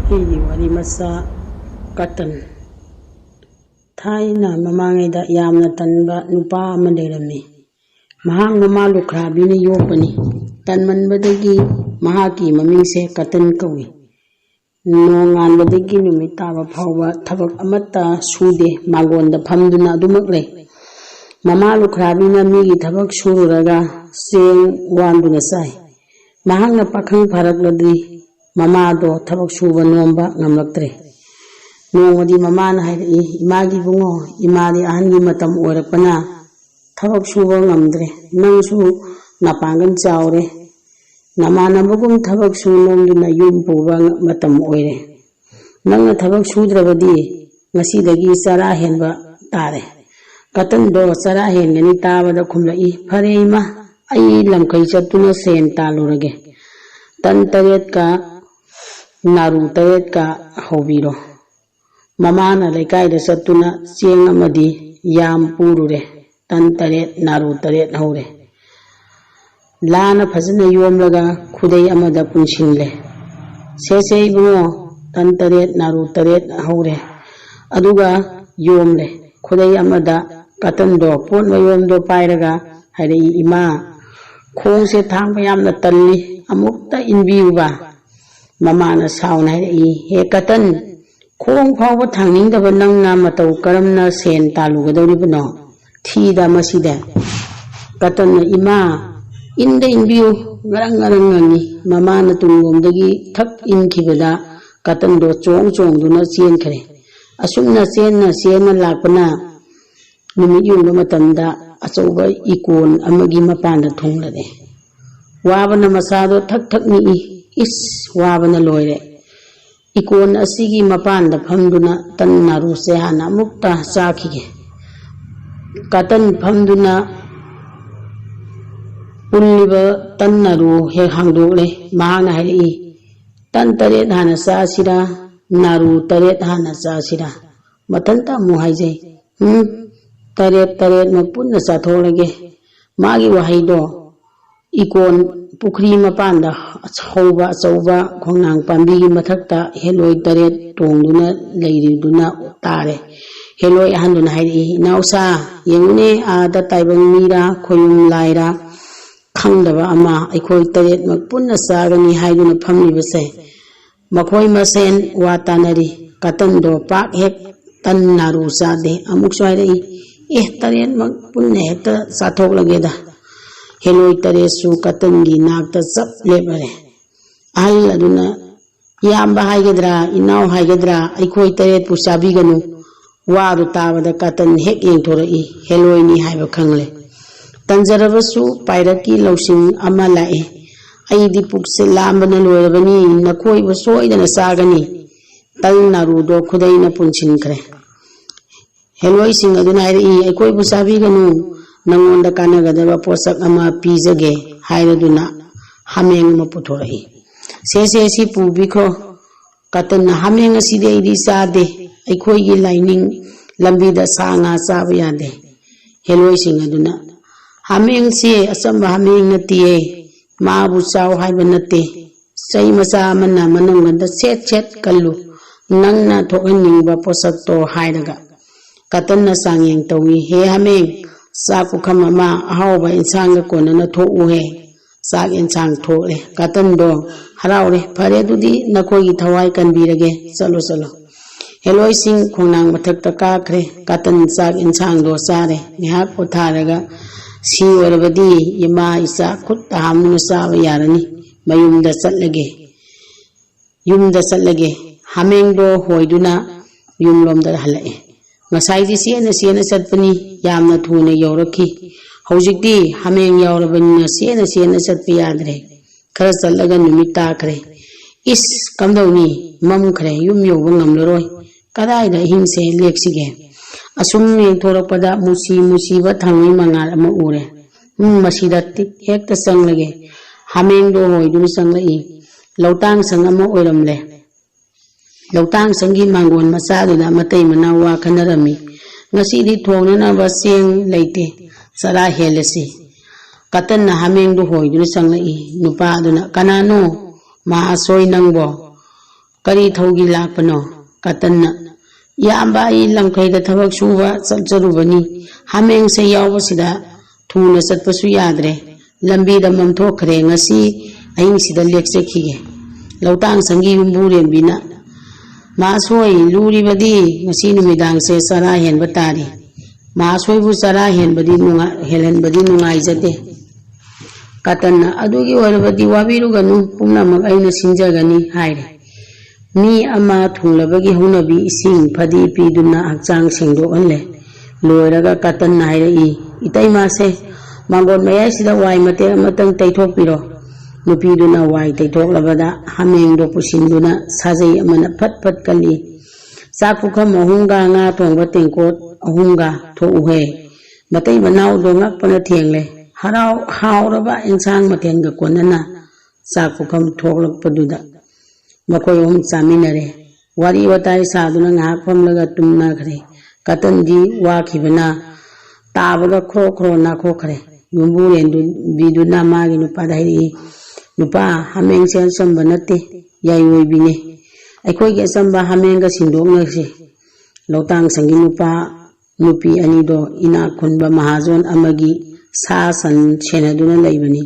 ꯅꯨꯄꯤꯒꯤ ꯋꯥꯔꯤ ꯃꯆꯥ ꯀꯇꯟ ꯊꯥꯏꯅ ꯃꯃꯥꯡꯉꯩꯗ ꯌꯥꯝꯅ ꯇꯟꯕ ꯅꯨꯄꯥ ꯑꯃ ꯂꯩꯔꯝꯃꯤ꯫ ꯃꯍꯥꯛ ꯃꯃꯥ ꯂꯨꯈ꯭ꯔꯥꯕꯤꯅ ꯌꯣꯛꯄꯅꯤ꯫ ꯇꯟꯃꯟꯕꯗꯒꯤ ꯃꯍꯥꯛꯀꯤ ꯃꯃꯤꯡꯁꯦ ꯀꯇꯟ ꯀꯧꯏ꯫ ꯅꯣꯡꯉꯥꯟꯕꯗꯒꯤ ꯅꯨꯃꯤꯠ ꯇꯥꯕ ꯐꯥꯎꯕ ꯊꯕꯛ ꯑꯃꯠꯇ ꯁꯨꯗꯦ, ꯃꯥꯡꯒꯣꯟꯗ ꯐꯝꯗꯨꯅ ꯑꯗꯨꯃꯛ ꯂꯩ꯫ ꯃꯃꯥ ꯂꯨꯈ꯭ꯔꯥꯕꯤꯅ ꯃꯤꯒꯤ ꯊꯕꯛ ꯁꯨꯔꯨꯔꯒ ꯆꯦꯡ ꯋꯥꯟꯗꯨꯅ ꯆꯥꯏ꯫ ꯃꯍꯥꯛꯅ ꯄꯥꯈꯪ ꯐꯥꯔꯛꯂꯗꯤ ꯃꯃꯥꯗꯣ ꯊꯕꯛ ꯁꯨꯕ ꯅꯣꯝꯕ ꯉꯝꯂꯛꯇ꯭ꯔꯦ꯫ ꯅꯣꯡꯃꯗꯤ ꯃꯃꯥꯅ ꯍꯥꯏꯔꯛꯏ, "ꯏꯃꯥꯒꯤ ꯏꯕꯨꯡꯉꯣ, ꯏꯃꯥꯗꯤ ꯑꯍꯟꯒꯤ ꯃꯇꯝ ꯑꯣꯏꯔꯛꯄꯅ ꯊꯕꯛ ꯁꯨꯕ ꯉꯝꯗ꯭ꯔꯦ꯫ ꯅꯪꯁꯨ ꯅꯄꯥꯡꯒꯜ ꯆꯥꯎꯔꯦ, ꯅꯃꯥꯟꯅꯕꯒꯨꯝ ꯊꯕꯛ ꯁꯨ ꯅꯣꯝꯗꯨꯅ ꯌꯨꯝ ꯄꯨꯕ ꯃꯇꯝ ꯑꯣꯏꯔꯦ꯫ ꯅꯪꯅ ꯊꯕꯛ ꯁꯨꯗ꯭ꯔꯕꯗꯤ ꯉꯁꯤꯗꯒꯤ ꯆꯔꯥ ꯍꯦꯟꯕ ꯇꯥꯔꯦ꯫ ꯀꯇꯟꯗꯣ ꯆꯔꯥ ꯍꯦꯟꯒꯅꯤ ꯇꯥꯕꯗ ꯈꯨꯝꯂꯛꯏ, "ꯐꯔꯦ ꯏꯃꯥ, ꯑꯩ ꯂꯝꯈꯩ ꯆꯠꯇꯨꯅ ꯁꯦꯟ ꯇꯥꯜꯂꯨꯔꯒꯦ꯫ ꯇꯟ 8ꯀ ꯅꯥꯔꯨ 8ꯀ ꯍꯧꯕꯤꯔꯣ"꯫ ꯃꯃꯥꯅ ꯂꯩꯀꯥꯏꯗ ꯆꯠꯇꯨꯅ ꯆꯦꯡ ꯑꯃꯗꯤ ꯌꯥꯝ ꯄꯨꯔꯨꯔꯦ꯫ ꯇꯟ 8, ꯅꯥꯔꯨ 8 ꯍꯧꯔꯦ꯫ ꯂꯥꯅ ꯐꯖꯅ ꯌꯣꯝꯂꯒ ꯈꯨꯗꯩ ꯑꯃꯗ ꯄꯨꯟꯁꯤꯜꯂꯦ꯫ "ꯁꯦ ꯏꯕꯨꯡꯉꯣ, ꯇꯟ 8, ꯅꯥꯔꯨ 8 ꯍꯧꯔꯦ", ꯑꯗꯨꯒ ꯌꯣꯝꯂꯦ ꯈꯨꯗꯩ ꯑꯃꯗ꯫ ꯀꯇꯟꯗꯣ ꯄꯣꯠ ꯃꯌꯣꯝꯗꯣ ꯄꯥꯏꯔꯒ ꯍꯥꯏꯔꯛꯏ, "ꯏꯃꯥ, ꯈꯣꯡꯁꯦ ꯊꯥꯡꯕ ꯌꯥꯝꯅ ꯇꯜꯂꯤ, ꯑꯃꯨꯛꯇ ꯏꯟꯕꯤꯌꯨꯕ"꯫ ꯃꯃꯥꯅ ꯁꯥꯎꯅ ꯍꯥꯏꯔꯛꯏ, "ꯍꯦ ꯀꯇꯟ, ꯈꯣꯡ ꯐꯥꯎꯕ ꯊꯥꯡꯅꯤꯡꯗꯕ ꯅꯪꯅ ꯃꯇꯧ ꯀꯔꯝꯅ ꯁꯦꯟ ꯇꯥꯜꯂꯨꯒꯗꯧꯔꯤꯕꯅꯣ? ꯊꯤꯗ ꯃꯁꯤꯗ"꯫ ꯀꯇꯟꯅ, "ꯏꯃꯥ, ꯏꯟꯗ ꯏꯟꯕꯤꯌꯨ", ꯉꯔꯪ ꯉꯔꯪ ꯉꯪꯏ꯫ ꯃꯃꯥꯅ ꯇꯨꯡꯂꯣꯝꯗꯒꯤ ꯊꯛ ꯏꯟꯈꯤꯕꯗ ꯀꯇꯟꯗꯣ ꯆꯣꯡꯗꯨꯅ ꯆꯦꯟꯈ꯭ꯔꯦ꯫ ꯑꯁꯨꯝꯅ ꯆꯦꯟꯅ ꯂꯥꯛꯄꯅ ꯅꯨꯃꯤꯠ ꯌꯨꯡꯕ ꯃꯇꯝꯗ ꯑꯆꯧꯕ ꯏꯀꯣꯟ ꯑꯃꯒꯤ ꯃꯄꯥꯟꯗ ꯊꯨꯡꯂꯔꯦ꯫ ꯋꯥꯕꯅ ꯃꯁꯥꯗꯣ ꯊꯛ ꯊꯛ ꯅꯤꯛꯏ꯫ ꯏꯁ, ꯋꯥꯕꯅ ꯂꯣꯏꯔꯦ꯫ ꯏꯀꯣꯟ ꯑꯁꯤꯒꯤ ꯃꯄꯥꯟꯗ ꯐꯝꯗꯨꯅ ꯇꯟ ꯅꯥꯔꯨꯁꯦ ꯍꯥꯟꯅ ꯑꯃꯨꯛꯇ ꯆꯥꯈꯤꯒꯦ꯫ ꯀꯇꯟ ꯐꯝꯗꯨꯅ ꯄꯨꯜꯂꯤꯕ ꯇꯟ ꯅꯥꯔꯨ ꯍꯦꯛ ꯍꯥꯡꯗꯣꯛꯂꯦ꯫ ꯃꯍꯥꯛꯅ ꯍꯥꯏꯔꯛꯏ, "ꯇꯟ 8 ꯍꯥꯟꯅ ꯆꯥꯁꯤꯔꯥ, ꯅꯥꯔꯨ 8 ꯍꯥꯟꯅ ꯆꯥꯁꯤꯔꯥ"꯫ ꯃꯊꯟꯇ ꯑꯃꯨꯛ ꯍꯥꯏꯖꯩ, 8 ꯄꯨꯟꯅ ꯆꯥꯊꯣꯛꯂꯒꯦ"꯫ ꯃꯥꯒꯤ ꯋꯥꯍꯩꯗꯣ ꯏꯀꯣꯟ ꯄꯨꯈ꯭ꯔꯤ ꯃꯄꯥꯟꯗ ꯍꯧꯕ ꯑꯆꯧꯕ ꯈꯣꯡꯅꯥꯡ ꯄꯥꯝꯕꯤꯒꯤ ꯃꯊꯛꯇ ꯍꯦꯂꯣꯏ 8 ꯇꯣꯡꯗꯨꯅ ꯂꯩꯔꯤꯗꯨꯅ ꯇꯥꯔꯦ꯫ ꯍꯦꯂꯣꯏ ꯑꯍꯟꯗꯨꯅ ꯍꯥꯏꯔꯛꯏ, "ꯏꯅꯥꯎꯁꯥ, ꯌꯦꯡꯉꯨꯅꯦ, ꯑꯥꯗ ꯇꯥꯏꯕꯪ ꯃꯤꯔꯥ ꯈꯣꯏꯔꯨꯝ ꯂꯥꯏꯔꯥ ꯈꯪꯗꯕ ꯑꯃ ꯑꯩꯈꯣꯏ 8ꯃꯛ ꯄꯨꯟꯅ ꯆꯥꯒꯅꯤ ꯍꯥꯏꯗꯨꯅ ꯐꯝꯂꯤꯕꯁꯦ꯫ ꯃꯈꯣꯏ ꯃꯁꯦꯟ ꯋꯥ ꯇꯥꯅꯔꯤ"꯫ ꯀꯇꯟꯗꯣ ꯄꯥꯛ ꯍꯦꯛ ꯇꯟ ꯅꯥꯔꯨ ꯆꯥꯗꯦ꯫ ꯑꯃꯨꯛꯁꯨ ꯍꯥꯏꯔꯛꯏ, 8ꯃꯛ ꯄꯨꯟꯅ ꯍꯦꯛꯇ ꯆꯥꯊꯣꯛꯂꯒꯦꯗ"꯫ ꯍꯦꯂꯣꯏ 8ꯁꯨ ꯀꯇꯟꯒꯤ ꯅꯥꯛꯇ ꯆꯞ ꯂꯦꯞꯂꯔꯦ꯫ ꯑꯍꯜ ꯑꯗꯨꯅ, "ꯏꯌꯥꯝꯕ ꯍꯥꯏꯒꯗ꯭ꯔꯥ, ꯏꯅꯥꯎ ꯍꯥꯏꯒꯗ꯭ꯔꯥ, ꯑꯩꯈꯣꯏ 8ꯄꯨ ꯆꯥꯕꯤꯒꯅꯨ"꯫ ꯋꯥꯗꯨ ꯇꯥꯕꯗ ꯀꯇꯟ ꯍꯦꯛ ꯌꯦꯡꯊꯣꯔꯛꯏ, ꯍꯦꯂꯣꯏꯅꯤ ꯍꯥꯏꯕ ꯈꯪꯂꯦ꯫ ꯇꯟꯖꯔꯕꯁꯨ ꯄꯥꯏꯔꯛꯀꯤ ꯂꯧꯁꯤꯡ ꯑꯃ ꯂꯥꯛꯏ꯫ "ꯑꯩꯗꯤ ꯄꯨꯛꯁꯦ ꯂꯥꯝꯕꯅ ꯂꯣꯏꯔꯕꯅꯤ, ꯅꯈꯣꯏꯕꯨ ꯁꯣꯏꯗꯅ ꯆꯥꯒꯅꯤ"꯫ ꯇꯟ ꯅꯥꯔꯨꯗꯣ ꯈꯨꯗꯩꯅ ꯄꯨꯟꯁꯤꯟꯈ꯭ꯔꯦ꯫ ꯍꯦꯂꯣꯏꯁꯤꯡ ꯑꯗꯨꯅ ꯍꯥꯏꯔꯛꯏ, "ꯑꯩꯈꯣꯏꯕꯨ ꯆꯥꯕꯤꯒꯅꯨ, ꯅꯉꯣꯟꯗ ꯀꯥꯟꯅꯒꯗꯕ ꯄꯣꯠꯁꯛ ꯑꯃ ꯄꯤꯖꯒꯦ", ꯍꯥꯏꯔꯗꯨꯅ ꯍꯥꯃꯦꯡ ꯑꯃ ꯄꯨꯊꯣꯔꯛꯏ꯫ "ꯁꯦ ꯁꯤ ꯄꯨꯕꯤꯈ꯭ꯔꯣ"꯫ ꯀꯇꯟꯅ, "ꯍꯥꯃꯦꯡ ꯑꯁꯤꯗꯤ ꯑꯩꯗꯤ ꯆꯥꯗꯦ, ꯑꯩꯈꯣꯏꯒꯤ ꯂꯥꯏꯅꯤꯡ ꯂꯝꯕꯤꯗ ꯁꯥ ꯉꯥ ꯆꯥꯕ ꯌꯥꯗꯦ"꯫ ꯍꯦꯂꯣꯏꯁꯤꯡ ꯑꯗꯨꯅ, "ꯍꯥꯃꯦꯡꯁꯦ ꯑꯆꯝꯕ ꯍꯥꯃꯦꯡ ꯅꯠꯇꯤꯌꯦ, ꯃꯥꯕꯨ ꯆꯥꯎ ꯍꯥꯏꯕ ꯅꯠꯇꯦ, ꯆꯩ ꯃꯆꯥ ꯑꯃꯅ ꯃꯅꯨꯡꯗ ꯁꯦꯠ ꯀꯜꯂꯨ, ꯅꯪꯅ ꯊꯣꯛꯍꯟꯅꯤꯡꯕ ꯄꯣꯠꯁꯛꯇꯣ ꯍꯥꯏꯔꯒ"꯫ ꯀꯇꯟꯅ ꯆꯥꯡꯌꯦꯡ ꯇꯧꯏ, "ꯍꯦ ꯍꯥꯃꯦꯡ, ꯆꯥꯛ ꯄꯨꯈꯝ ꯑꯃ ꯑꯍꯥꯎꯕ ꯏꯟꯁꯥꯡꯒ ꯀꯣꯟꯅꯅ ꯊꯣꯛꯎꯍꯦ"꯫ ꯆꯥꯛ ꯏꯟꯁꯥꯡ ꯊꯣꯛꯂꯦ꯫ ꯀꯇꯟꯗꯣ ꯍꯔꯥꯎꯔꯦ, "ꯐꯔꯦ, ꯑꯗꯨꯗꯤ ꯅꯈꯣꯏꯒꯤ ꯊꯋꯥꯏ ꯀꯟꯕꯤꯔꯒꯦ, ꯆꯠꯂꯣ". ꯍꯦꯂꯣꯏꯁꯤꯡ ꯈꯣꯡꯅꯥꯡ ꯃꯊꯛꯇ ꯀꯥꯈ꯭ꯔꯦ꯫ ꯀꯇꯟ ꯆꯥꯛ ꯏꯟꯁꯥꯡꯗꯣ ꯆꯥꯔꯦ꯫ ꯉꯥꯏꯍꯥꯛ ꯄꯣꯊꯥꯔꯒ, "ꯁꯤ ꯑꯣꯏꯔꯕꯗꯤ ꯏꯃꯥ ꯏꯆꯥ ꯈꯨꯠꯇ ꯍꯥꯝꯗꯨꯅ ꯆꯥꯕ ꯌꯥꯔꯅꯤ, ꯌꯨꯝꯗ ꯆꯠꯂꯒꯦ". ꯍꯥꯃꯦꯡꯗꯣ ꯍꯣꯏꯗꯨꯅ ꯌꯨꯝꯂꯣꯝꯗ ꯍꯜꯂꯛꯑꯦ꯫ ꯉꯁꯥꯏꯗꯤ ꯆꯦꯟꯅ ꯆꯠꯄꯅꯤ, ꯌꯥꯝꯅ ꯊꯨꯅ ꯌꯧꯔꯛꯈꯤ꯫ ꯍꯧꯖꯤꯛꯇꯤ ꯍꯥꯃꯦꯡ ꯌꯥꯎꯔꯕꯅꯤꯅ ꯆꯦꯟꯅ ꯆꯠꯄ ꯌꯥꯗ꯭ꯔꯦ꯫ ꯈꯔ ꯆꯠꯂꯒ ꯅꯨꯃꯤꯠ ꯇꯥꯈ꯭ꯔꯦ꯫ "ꯏꯁ, ꯀꯝꯗꯧꯅꯤ, ꯃꯝꯈ꯭ꯔꯦ, ꯌꯨꯝ ꯌꯧꯕ ꯉꯝꯂꯔꯣꯏ, ꯀꯗꯥꯏꯗ ꯑꯍꯤꯡꯁꯦ ꯂꯦꯛꯁꯤꯒꯦ"꯫ ꯑꯁꯨꯝ ꯌꯦꯡꯊꯣꯔꯛꯄꯗ ꯅꯨꯡꯁꯤꯕ ꯊꯥꯡꯃꯩ ꯃꯉꯥꯜ ꯑꯃ ꯎꯔꯦ꯫ "ꯃꯁꯤꯗ ꯍꯦꯛꯇ ꯆꯪꯂꯒꯦ". ꯍꯥꯃꯦꯡꯗꯣ ꯍꯣꯏꯗꯨꯅ ꯆꯪꯂꯛꯏ꯫ ꯂꯧꯇꯥꯡꯁꯪ ꯑꯃ ꯑꯣꯏꯔꯝꯂꯦ꯫ ꯂꯧꯇꯥꯡꯁꯪꯒꯤ ꯃꯥꯡꯒꯣꯟ ꯃꯆꯥꯗꯨꯗ ꯃꯇꯩ ꯃꯅꯥꯎ ꯋꯥ ꯈꯟꯅꯔꯝꯃꯤ꯫ "ꯉꯁꯤꯗꯤ ꯊꯣꯡꯅꯅꯕ ꯆꯦꯡ ꯂꯩꯇꯦ, ꯆꯔꯥ ꯍꯦꯜꯂꯁꯤ". ꯀꯇꯟꯅ ꯍꯥꯃꯦꯡꯗꯨ ꯍꯣꯏꯗꯨꯅ ꯆꯪꯂꯛꯏ꯫ ꯅꯨꯄꯥ ꯑꯗꯨꯅ, "ꯀꯅꯥꯅꯣ ꯃꯍꯥꯁꯣꯏ ꯅꯪꯕꯣ? Kari thaugi lakpano katanna yamba ai lamkhaida thabak suba chalcharubani hameng se yawba sida thuna chatpasu yadre lambi da mamthokre ngasi aing sida lekchekhige lautang sangi yumburen bina masoi luri badi ngasi numidang se sara hen batari masoi bu sara hen badi nunga helen badi nungai jate katanna adugi warabadi wabiru ganu pumna mak aina sinjagani haire mi ama thunglabagi hunabi ising phadi piduna hakchang sengdokanle loiraga katanna haire itai mase mangon mayai sida wai mate amatang taithokpiro nupiduna wai taithoklabada hameng do pusinduna sajai amana phat phat kali sapukham ahunga nga thongba tengkot ahunga thouhe matai banau do ngakpana thengle harau hauraba insang matenga konana sapukham thoklakpaduda makoy chaminare wari watai saduna ngak famlaga tumna khare katanji wakhibana tabaga khro khro na kho khare yumburen du biduna magi nupa dairi nupa hameng sen samba natte yai oibine aikoi ge samba hameng ga sindokna se lotang sangi nupa nupi ani do ina khunba mahajon amagi sa san chenaduna laibani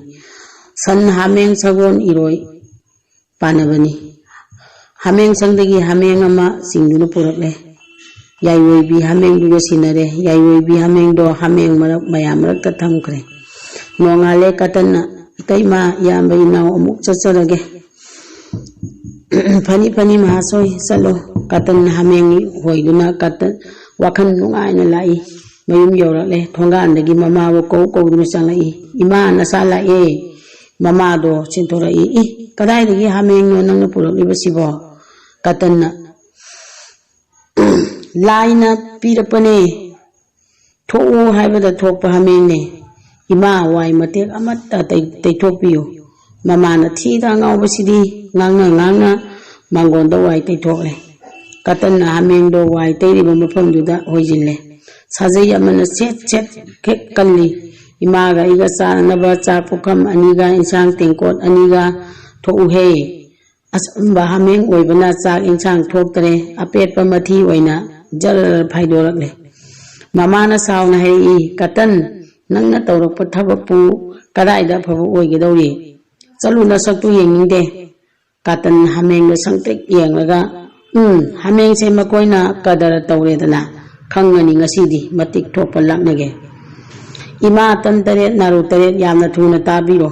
san hameng sagon iroi panabani hameng sangdagi hameng ama singduna purakle yai oibi hameng duga sinare yai oibi hameng do hameng marak mayam marak ta thamkre nongale katanna itaima yamba inaw amuk chacharage phani phani mahasoi salo katan hameng hoiduna katan wakhan nungaina lai mayum yorakle thongan dagi mama wo ko duna changlai ima nasala e mama do chinthora i kadai dagi hameng no nangna purakliba sibo katanna laina pirapane thou haibada thokpa hameng ne ima wai matek amatta taithokpiyo mamana thida ngawbasidi ngangna mangonda wai taithokle katanna hameng do wai tairiba mafamduda hoijille sajai amana set kek kalli imaga iga sanaba chapukham aniga insang tengkot aniga thouhe asamba hameng oibana chak insang thoktare apetpa mathi oina jar phaidorakle mamana sauna hei katan nangna tawrakpa thabakpu kadaida phabu oigedawri chaluna saktu yengingde katan hameng da sangtek yengaga hameng se makoina kadara tawredana khangani ngasidi matik thokpa laknage ima tan taret naru taret yamna thuna tabiro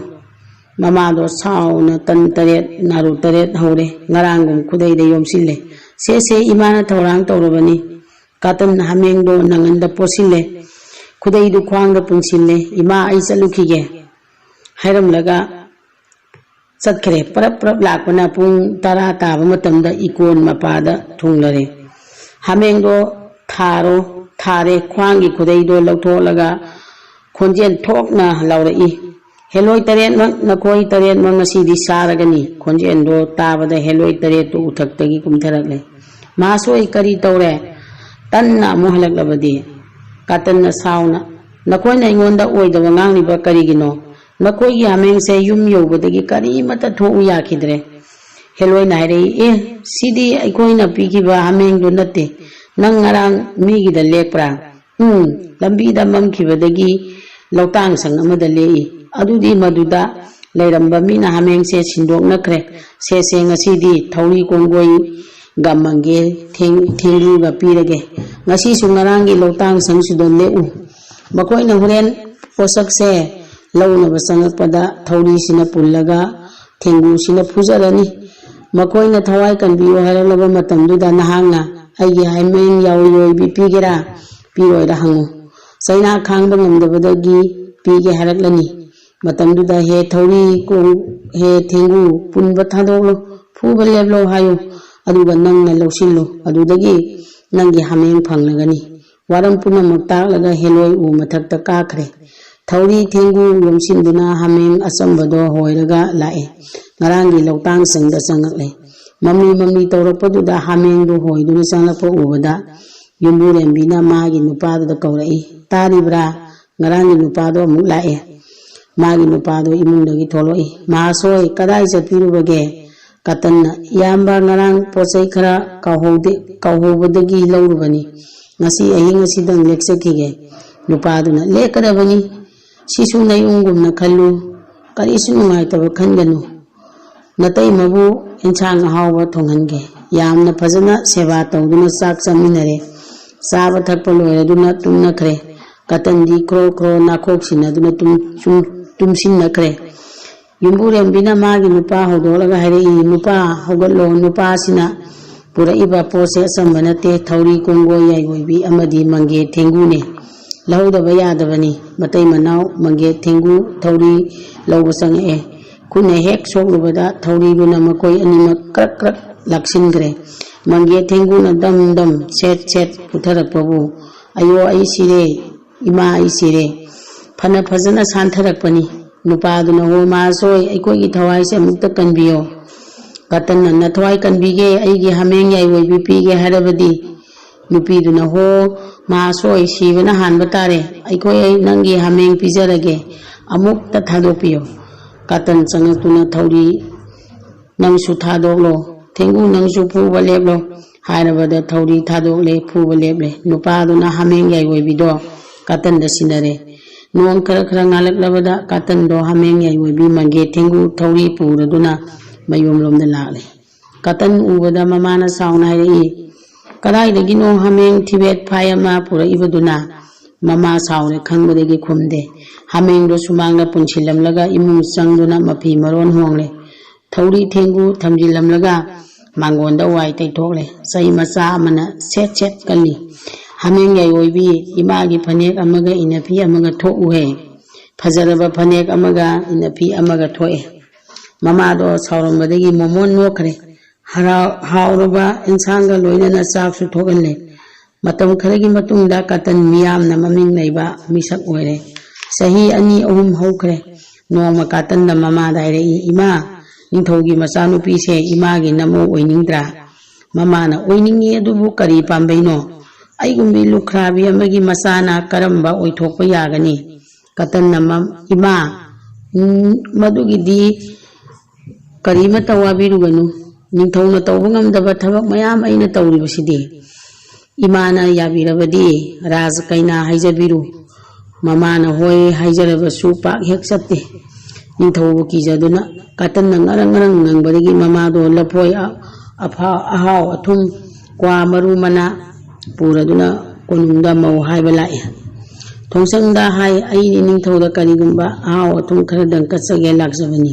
mama do sauna tan taret naru taret hore ngarangum khudai de yomsille se imana thorang tawrabani katan hameng do nanganda posille khudai du khwang da punsille ima ai chalukhige hairam laga chatkre parap lakpana pung tara taba matamda ikon mapada thunglare hameng do thare khwangi khudai do lautolaga khonjen thokna laurai heloi taren mak nakoi taren mak ngasidi saragani khonjen do tabada heloi tare to uthaktagi kumtharakle masoi kari tawre tanna muhalak labadi katanna sauna nakoina ingonda oidawa ngangliba karigino nakoigi hameng se yum yobadagi kari mata thou yakhidre heloi naire sidi aikoina pikiba hameng do natte nang ngarang migi da lepra lambi da mamkhibadagi lautang sang amada lei adudi maduda leiramba mina hameng se sindok nakre se ngasidi thauri kongoi gamange thengru ga pirage ngasi sungarangi lautang sang sudon leu makoina huren posak se launa basangakpada thauri sina pullaga thengru sina phujarani makoina thawai kanbiyo haralaba matamduda nahangna aigi haimeng yawi bipigera piroida hangu saina khangba ngamdabadagi pige haraklani matamduda he thauri kong he thengru punba thadoklo phuba leblo hayo aduga nangna lawsillo adudagi nangi hameng phanglagani waram punamak taklaga heloi u mathakta kakhre thauri thengru yomsinduna hameng asambado hoiraga lae ngarangi lautang sangda sangakle mami tawrakpaduda hameng do hoiduna changlakpa ubada yumburembina magi nupada kaurai taribra ngarangi nupado amuk lae magi nupado imungdagi tholoi masoi kadai chatpirubage Katanna yamba ngarang posai khara kauhobadagi laurubani ngasi ahing asidang leksakige nupaduna lekadabani sisu nayungumna khallu karisu nungaitaba khanganu natai mabu enchang ahawba thonghange yamna phajana seva tawduna sak chaminare saba thakpa loiraduna tumnakhre Katandi kro kro nakhok sinaduna tumsinnakre Yumburembina magi nupa hodolaga haire nupa hogalo nupa sina pura iba pose asambana te thauri kongo yaiwoibi amadi mange thengune laudaba yadabani matai manau mange thengu thauri lauba sange khune hek soglubada thauri duna makoi anima krak krak laksingre mange thengu na dam dam set set putharakpabu ayo ai sire ima ai sire phana phajana santharakpani nupaduna ho ma soi aikoi gi thawai se mukta kanbiyo Katanna na thawai kanbige aigi hameng yai woi bipige harabadi nupiduna ho ma soi sibana hanba tare aikoi ai nangi hameng pijarage amukta thadopiyo Katan changatuna thauri nangsu thadoklo thengu nangsu phuba leblo harabada thauri thadokle phuba leble nupaduna hameng yai woi bido Katan da sinare Nong kara kara ngalak labada katan do hameng yai wobi mange thengu thauri puraduna mayom lomda lakle katan ubada mamana sauna ri kadai dagi no hameng tibet phayama pura ibaduna mama saune khangbadagi khumde hameng do sumangna punchilam laga imung sangduna mapi maron hongle thauri thengu thamjilam laga mangonda wai tai thokle sai macha amana set set kali Hameng yai woibi imagi phanek amaga inapi amaga tho'uhe phajaraba phanek amaga inapi amaga tho'e mama do saurambadagi momon nokhre hauraba insanga loinana chaksu thoganle matam kharagi matungda katan miyamna maming leiba misak oire sahi ani ahum haukhre noma katan da mama daire ima ningthogi machanupi se imagi namo oiningdra mama na oiningi adubu kari pambaino Aigumbi lukhrabi amagi masana karamba oithokpa yagani katanna ima madugidi karima tawabiruganu ningthowna tawba ngamdaba thabak mayam aina tawribasidi imana yabirabadi raj kaina haijabiru mamana hoi haijarabasu pak hek chatte ningthowbu kijaduna katanna ngarang ngarang nangbadagi mamado lapoi ahaw athum kwa maru mana Puraduna konungda mau hai balai thongsangda hai ai ningthauda karigumba aw atum kharadang katsage laksabani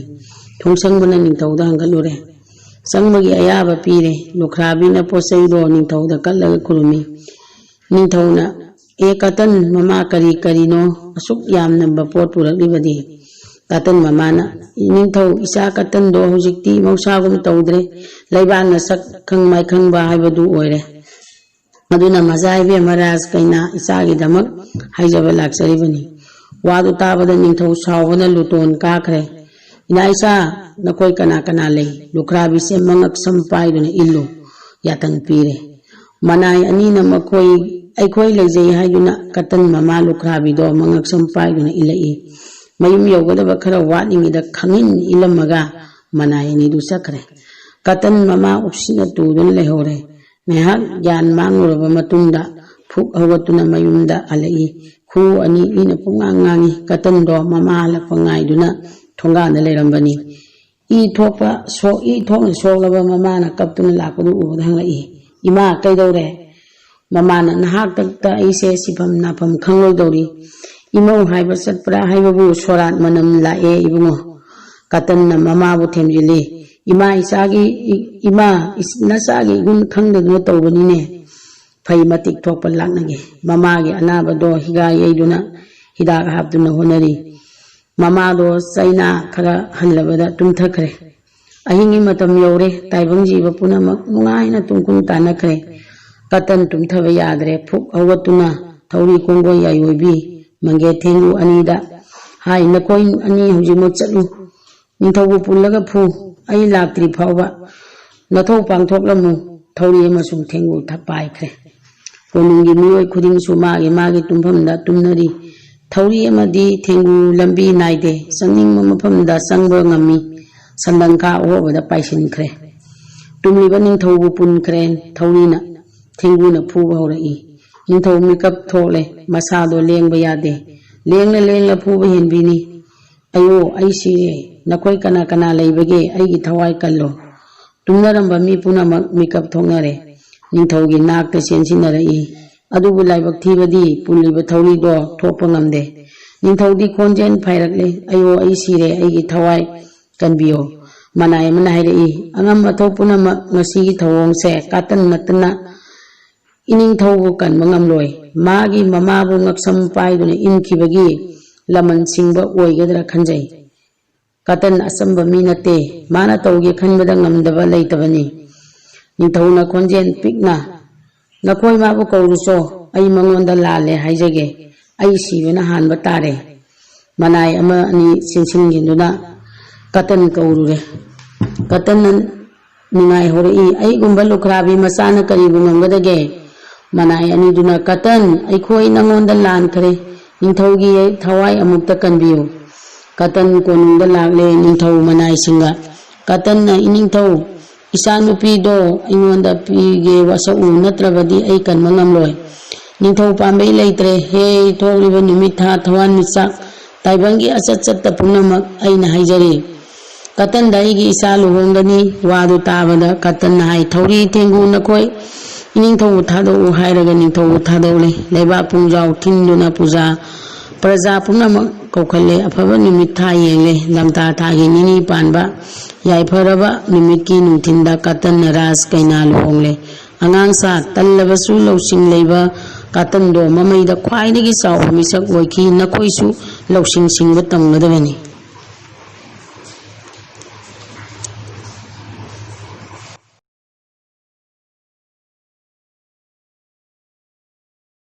thongsangbana ningthauda hangalure sangmagi ayaba pire lukrabina posaido ningthauda kallaga kurumi ningthauna ekatan mama kari karino asuk yamna bapot puraklibadi katan mamana ningthau isa katan do hujikti mausagum tawdre laibangna sak khangmai khangba haibadu oire Maduna mazaibe maraj kaina isagi damak haijaba laksaribani wadu tabada ningthau sawbana luton kakre ina isa nakoi kana kana lei lukrabi se mangak sampai duna illu yatang pire manai anina makoi aikoi lejei haiduna katan mama lukrabi do mangak sampai duna ilai mayum yogadaba khara watningida khangin ilamaga manai ani du sakre katan mama upsina tudun lehore Mehak jan manguraba matunda phuk hawatuna mayumda alai khu ani ina pungangangi katando mama la pangai duna thonga na lerambani I thopa so I thong so laba mama na kaptuna lakadu ubadhang lai ima kaidore mama na nahak takta ise sipam napam khangloi dori imau haiba satpra haibabu sorat manam lae ibungo katanna mama bu themjili ima isagi ima nasagi gun khangda no tawbanine phai matik thokpa laknage mama ge anaba do higa yeiduna hidak hapduna honari mama do saina khara hanlabada tumthakre ahingi matam yore taibang jiba punamak mungaina tungkun tanakre katan tumthaba yadre phuk hawatuna thauri kongo yayoibi mange thengu anida hai nakoi ani hujimo chalu ningthobu pullaga phu ai laktri phawba nathau pangthoklamu thauri amasung thengu thapai khre konungi mioi khuding su magi magi tumhamda tumnari thauri amadi thengu lambi naide sangning mafamda sangba ngami sandangka obada paisin khre ꯇꯨꯝꯂꯤꯕ ꯅꯤꯡꯊꯧꯕꯨ ꯄꯨꯟꯈ꯭ꯔꯦ ꯊꯧꯔꯤꯅ ꯊꯦꯡꯒꯨꯅ ꯐꯨꯕ ꯍꯧꯔꯛꯏ ꯅꯤꯡꯊꯧ ꯃꯤꯀꯞ ꯊꯣꯛꯂꯦ ꯃꯁꯥꯗꯣ ꯂꯦꯡꯕ ꯌꯥꯗꯦ ꯂꯦꯡꯅ ꯐꯨꯕ ꯍꯦꯟꯕꯤꯅꯤ ꯑꯌꯣ ꯑꯩ ꯁꯤꯔꯦ ꯅꯈꯣꯏ ꯀꯅꯥ ꯀꯅꯥ ꯂꯩꯕꯒꯦ ꯑꯩꯒꯤ ꯊꯋꯥꯏ ꯀꯜꯂꯣ ꯇꯨꯝꯅꯔꯝꯕ ꯃꯤ ꯄꯨꯝꯅꯃꯛ ꯃꯤꯀꯞ ꯊꯣꯛꯅꯔꯦ ꯅꯤꯡꯊꯧꯒꯤ ꯅꯥꯛꯇ ꯆꯦꯟꯁꯤꯟꯅꯔꯛꯏ ꯑꯗꯨꯕꯨ ꯂꯥꯏꯕꯛ ꯊꯤꯕꯗꯤ ꯄꯨꯜꯂꯤꯕ ꯊꯧꯔꯤꯗꯣ ꯊꯣꯛꯄ ꯉꯝꯗꯦ ꯅꯤꯡꯊꯧꯗꯤ ꯈꯣꯟꯖꯦꯜ ꯐꯥꯏꯔꯛꯂꯦ ꯑꯌꯣ ꯑꯩ ꯁꯤꯔꯦ ꯑꯩꯒꯤ ꯊꯋꯥꯏ ꯀꯟꯕꯤꯌꯣ ꯃꯅꯥꯏ ꯑꯃꯅ ꯍꯥꯏꯔꯛꯏ ꯑꯉꯝ ꯑꯊꯧ ꯄꯨꯝꯅꯃꯛ ꯉꯁꯤꯒꯤ ꯊꯧꯑꯣꯡꯁꯦ ꯀꯥꯇꯟ ꯅꯠꯇꯅ ꯏꯅꯤꯡꯊꯧꯕꯨ ꯀꯟꯕ ꯉꯝꯂꯣꯏ ꯃꯥꯒꯤ ꯃꯃꯥꯕꯨ ꯉꯛꯁꯝ ꯄꯥꯏꯗꯨꯅ ꯏꯟꯈꯤꯕꯒꯤ ꯂꯃꯟ ꯁꯤꯡꯕ ꯑꯣꯏꯒꯗ꯭ꯔꯥ ꯈꯟꯖꯩ ꯀꯥꯇꯟ ꯑꯆꯝꯕ ꯃꯤ ꯅꯠꯇꯦ ꯃꯥꯅ ꯇꯧꯒꯦ ꯈꯟꯕꯗ ꯉꯝꯗꯕ ꯂꯩꯇꯕꯅꯤ ꯅꯤꯡꯊꯧꯅ ꯈꯣꯟꯖꯦꯜ ꯄꯤꯛꯅ ꯅꯈꯣꯏ ꯃꯥꯕꯨ ꯀꯧꯔꯨꯆꯣ ꯑꯩ ꯃꯉꯣꯟꯗ ꯂꯥꯜꯂꯦ ꯍꯥꯏꯖꯒꯦ ꯑꯩ ꯁꯤꯕꯅ ꯍꯥꯟꯕ ꯇꯥꯔꯦ ꯃꯅꯥꯏ ꯑꯃ ꯑꯅꯤ ꯆꯦꯟꯁꯤꯟꯈꯤꯗꯨꯅ ꯀꯥꯇꯟ ꯀꯧꯔꯨꯔꯦ ꯀꯥꯇꯟꯅ ꯅꯤꯡꯉꯥꯏ ꯍꯧꯔꯛꯏ ꯑꯩꯒꯨꯝꯕ ꯂꯨꯈ꯭ꯔꯥꯕꯤ ꯃꯆꯥꯅ ꯀꯔꯤꯕꯨ ꯉꯝꯒꯗꯒꯦ ꯃꯅꯥꯏ ꯑꯅꯤꯗꯨꯅ ꯀꯥꯇꯟ ꯑꯩꯈꯣꯏ ꯅꯉꯣꯟꯗ ꯂꯥꯟꯈ꯭ꯔꯦ ꯅꯤꯡꯊꯧꯒꯤ ꯊꯋꯥꯏ ꯑꯃꯨꯛꯇ ꯀꯟꯕꯤꯌꯨ ꯀꯥꯇꯟ ꯀꯣꯅꯨꯡꯗ ꯂꯥꯛꯂꯦ ꯅꯤꯡꯊꯧ ꯃꯅꯥꯏꯁꯤꯡꯒ ꯀꯥꯇꯟꯅ ꯏꯅꯤꯡꯊꯧ ꯏꯆꯥꯅꯨꯄꯤꯗꯣ ꯑꯩꯉꯣꯟꯗ ꯄꯤꯒꯦ ꯋꯥꯁꯛꯎ ꯅꯠꯇ꯭ꯔꯕꯗꯤ ꯑꯩ ꯀꯟꯕ ꯉꯝꯂꯣꯏ ꯅꯤꯡꯊꯧ ꯄꯥꯝꯕꯩ ꯂꯩꯇ꯭ꯔꯦ ꯍꯦ ꯊꯣꯛꯂꯤꯕ ꯅꯨꯃꯤꯠ ꯊꯥ ꯊꯋꯥꯟꯃꯤꯆꯥꯛ ꯇꯥꯏꯕꯪꯒꯤ ꯑꯆꯠ ꯆꯠꯇ ꯄꯨꯝꯅꯃꯛ ꯑꯩꯅ ꯍꯥꯏꯖꯔꯤ ꯀꯥꯇꯟꯗ ꯑꯩꯒꯤ ꯏꯆꯥ ꯂꯨꯍꯣꯡꯒꯅꯤ ꯋꯥꯗꯨ ꯇꯥꯕꯗ ꯀꯥꯇꯟꯅ ꯍꯥꯏ ꯊꯧꯔꯤ ꯊꯦꯡꯒꯨ ꯅꯈꯣꯏ ꯏꯅꯤꯡꯊꯧꯕꯨ ꯊꯥꯗꯣꯛꯎ ꯍꯥꯏꯔꯒ ꯅꯤꯡꯊꯧꯕꯨ ꯊꯥꯗꯣꯛꯂꯦ ꯂꯩꯕꯥꯛ ꯄꯨꯡꯖꯥꯎ ꯊꯤꯟꯗꯨꯅ ꯄ꯭ꯔꯖꯥ ꯄꯨꯝꯅꯃꯛ ꯀꯧꯈꯠꯂꯦ ꯑꯐꯕ ꯅꯨꯃꯤꯠ ꯊꯥ ꯌꯦꯡꯂꯦ ꯂꯝꯇꯥ ꯊꯥꯒꯤ ꯅꯤꯅꯤ ꯄꯥꯟꯕ ꯌꯥꯏꯐꯔꯕ ꯅꯨꯃꯤꯠꯀꯤ ꯅꯨꯡꯊꯤꯟꯗ ꯀꯥꯇꯟꯅ ꯔꯥꯖ ꯀꯩꯅꯥ ꯂꯨꯍꯣꯡꯂꯦ ꯑꯉꯥꯡꯁꯥ ꯇꯜꯂꯕꯁꯨ ꯂꯧꯁꯤꯡ ꯂꯩꯕ ꯀꯥꯇꯟꯗꯣ ꯃꯃꯩꯗ ꯈ꯭ꯋꯥꯏꯗꯒꯤ ꯆꯥꯎꯕ ꯃꯤꯁꯛ ꯑꯣꯏꯈꯤ ꯅꯈꯣꯏꯁꯨ ꯂꯧꯁꯤꯡ ꯁꯤꯡꯕ ꯇꯝꯒꯗꯕꯅꯤ